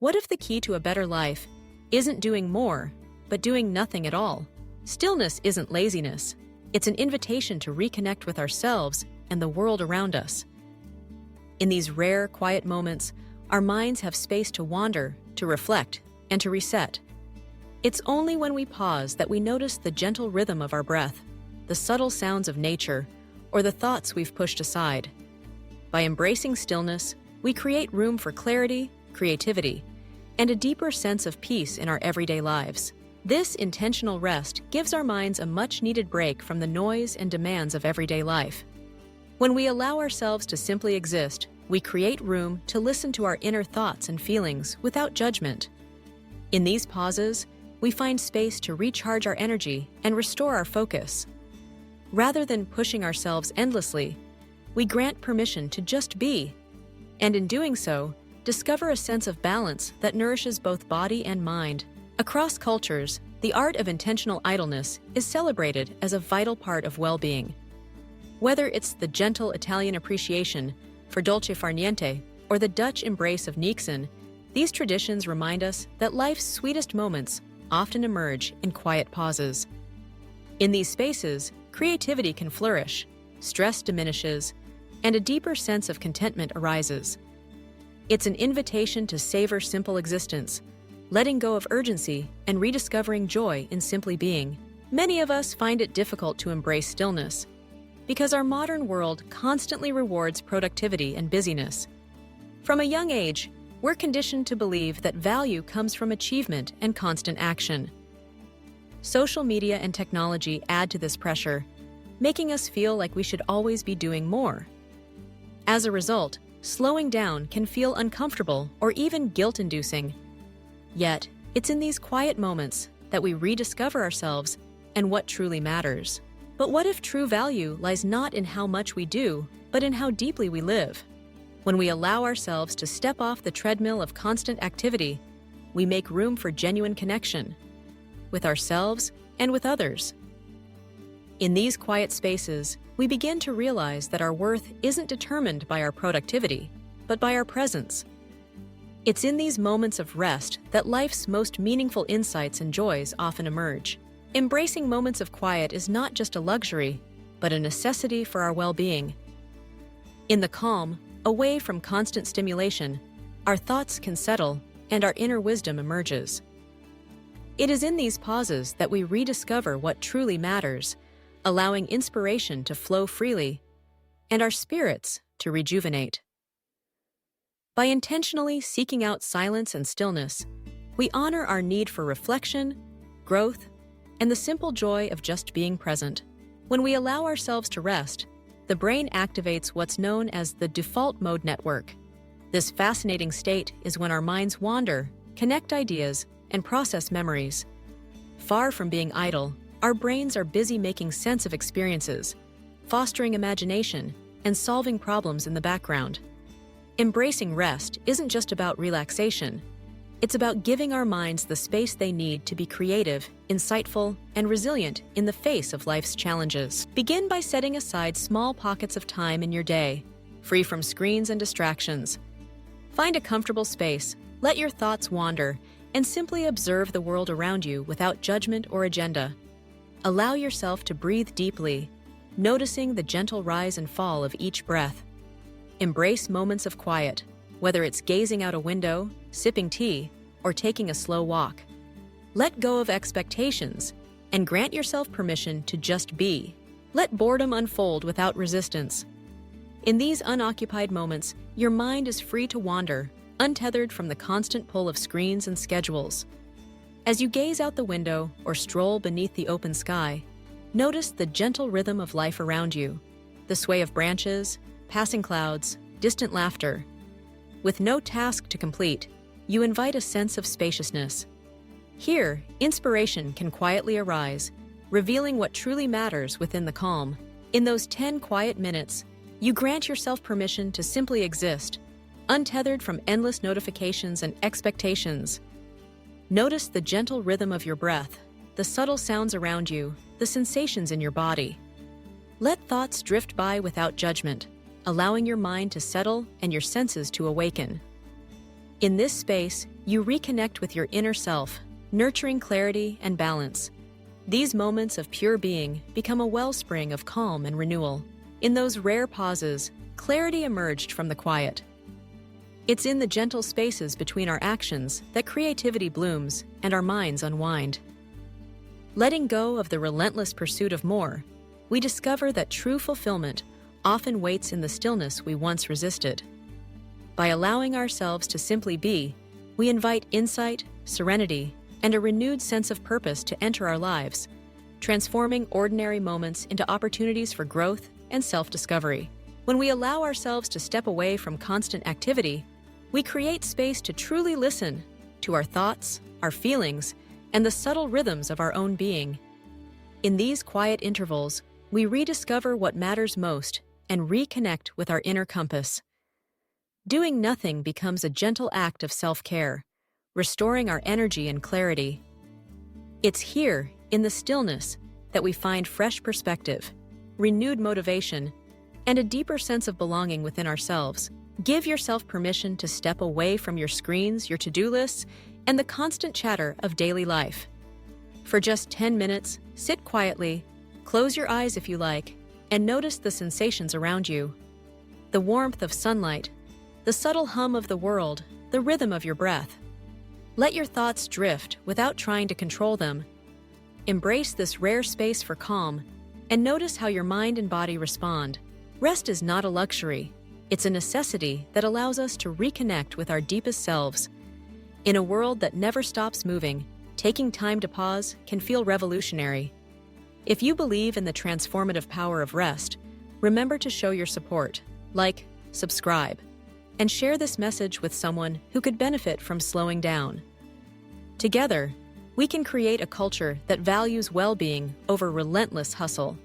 What if the key to a better life isn't doing more, but doing nothing at all? Stillness isn't laziness. It's an invitation to reconnect with ourselves and the world around us. In these rare, quiet moments, our minds have space to wander, to reflect, and to reset. It's only when we pause that we notice the gentle rhythm of our breath, the subtle sounds of nature, or the thoughts we've pushed aside. By embracing stillness, we create room for clarity, creativity, and a deeper sense of peace in our everyday lives. This intentional rest gives our minds a much-needed break from the noise and demands of everyday life. When we allow ourselves to simply exist, we create room to listen to our inner thoughts and feelings without judgment. In these pauses, we find space to recharge our energy and restore our focus. Rather than pushing ourselves endlessly, we grant permission to just be, and in doing so, discover a sense of balance that nourishes both body and mind. Across cultures, the art of intentional idleness is celebrated as a vital part of well-being. Whether it's the gentle Italian appreciation for dolce far niente or the Dutch embrace of Niksen, these traditions remind us that life's sweetest moments often emerge in quiet pauses. In these spaces, creativity can flourish, stress diminishes, and a deeper sense of contentment arises. It's an invitation to savor simple existence, letting go of urgency and rediscovering joy in simply being. Many of us find it difficult to embrace stillness because our modern world constantly rewards productivity and busyness. From a young age, we're conditioned to believe that value comes from achievement and constant action. Social media and technology add to this pressure, making us feel like we should always be doing more. As a result, slowing down can feel uncomfortable or even guilt-inducing. Yet, it's in these quiet moments that we rediscover ourselves and what truly matters. But what if true value lies not in how much we do, but in how deeply we live? When we allow ourselves to step off the treadmill of constant activity, we make room for genuine connection with ourselves and with others. In these quiet spaces, we begin to realize that our worth isn't determined by our productivity, but by our presence. It's in these moments of rest that life's most meaningful insights and joys often emerge. Embracing moments of quiet is not just a luxury, but a necessity for our well-being. In the calm, away from constant stimulation, our thoughts can settle and our inner wisdom emerges. It is in these pauses that we rediscover what truly matters, allowing inspiration to flow freely and our spirits to rejuvenate. By intentionally seeking out silence and stillness, we honor our need for reflection, growth, and the simple joy of just being present. When we allow ourselves to rest, the brain activates what's known as the default mode network. This fascinating state is when our minds wander, connect ideas, and process memories. Far from being idle, our brains are busy making sense of experiences, fostering imagination, and solving problems in the background. Embracing rest isn't just about relaxation. It's about giving our minds the space they need to be creative, insightful, and resilient in the face of life's challenges. Begin by setting aside small pockets of time in your day, free from screens and distractions. Find a comfortable space, let your thoughts wander, and simply observe the world around you without judgment or agenda. Allow yourself to breathe deeply, noticing the gentle rise and fall of each breath. Embrace moments of quiet, whether it's gazing out a window, sipping tea, or taking a slow walk. Let go of expectations and grant yourself permission to just be. Let boredom unfold without resistance. In these unoccupied moments, your mind is free to wander, untethered from the constant pull of screens and schedules. As you gaze out the window or stroll beneath the open sky, notice the gentle rhythm of life around you, the sway of branches, passing clouds, distant laughter. With no task to complete, you invite a sense of spaciousness. Here, inspiration can quietly arise, revealing what truly matters within the calm. In those 10 quiet minutes, you grant yourself permission to simply exist, untethered from endless notifications and expectations. Notice the gentle rhythm of your breath, the subtle sounds around you, the sensations in your body. Let thoughts drift by without judgment, allowing your mind to settle and your senses to awaken. In this space, you reconnect with your inner self, nurturing clarity and balance. These moments of pure being become a wellspring of calm and renewal. In those rare pauses, clarity emerged from the quiet. It's in the gentle spaces between our actions that creativity blooms and our minds unwind. Letting go of the relentless pursuit of more, we discover that true fulfillment often waits in the stillness we once resisted. By allowing ourselves to simply be, we invite insight, serenity, and a renewed sense of purpose to enter our lives, transforming ordinary moments into opportunities for growth and self-discovery. When we allow ourselves to step away from constant activity, we create space to truly listen to our thoughts, our feelings, and the subtle rhythms of our own being. In these quiet intervals, we rediscover what matters most and reconnect with our inner compass. Doing nothing becomes a gentle act of self-care, restoring our energy and clarity. It's here, in the stillness, that we find fresh perspective, renewed motivation, and a deeper sense of belonging within ourselves. Give yourself permission to step away from your screens, your to-do lists, and the constant chatter of daily life. For just 10 minutes, sit quietly, close your eyes if you like, and notice the sensations around you. The warmth of sunlight, the subtle hum of the world, the rhythm of your breath. Let your thoughts drift without trying to control them. Embrace this rare space for calm, and notice how your mind and body respond. Rest is not a luxury. It's a necessity that allows us to reconnect with our deepest selves. In a world that never stops moving, taking time to pause can feel revolutionary. If you believe in the transformative power of rest, remember to show your support, like, subscribe, and share this message with someone who could benefit from slowing down. Together, we can create a culture that values well-being over relentless hustle.